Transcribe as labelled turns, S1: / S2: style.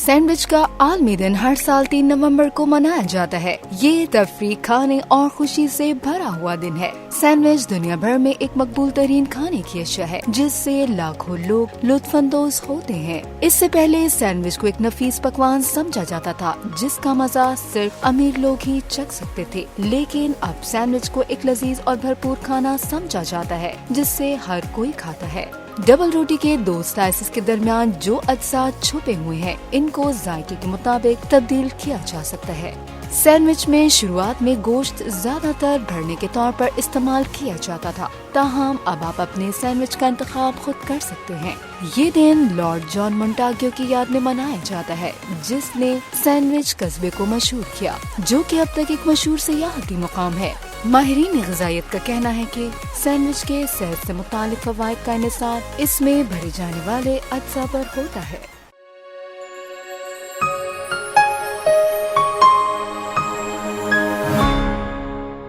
S1: Sandwich का आलमी दिन हर साल 3 नवंबर को मनाया जाता है। ये तफरीह, खाने और खुशी से भरा हुआ दिन है। सैंडविच दुनिया भर में एक मकबूल तरीन खाने की अशिया है, जिससे लाखों लोग लुत्फानंदोज होते हैं। इससे पहले सैंडविच को एक नफीस पकवान समझा जाता था, जिसका मजा सिर्फ अमीर लोग ही चख सकते थे। लेकिन अब सैंडविच को एक लजीज और भरपूर खाना समझा जाता है, जिससे हर कोई खाता है। डबल रोटी के 2 स्लाइसेस के दरमियान जो अज्जा छुपे हुए हैं, इनको जायके के मुताबिक तब्दील किया जा सकता है। सैंडविच में शुरुआत में गोश्त ज्यादातर भरने के तौर पर इस्तेमाल किया जाता था, ताहम अब आप अपने सैंडविच का इंतखाब खुद कर सकते हैं। ये दिन लॉर्ड जॉन मोंटाग्यू की याद में मनाया जाता है, जिसने सैंडविच कस्बे को मशहूर किया, जो कि अब तक एक मशहूर सियाहती मुकाम है। माहिरीन ग़िज़ाइयत का कहना है कि सैंडविच के सेहत से मुतालिक फ़वाइद का इन्हिसार इसमें भरे जाने वाले अज्जा पर होता है।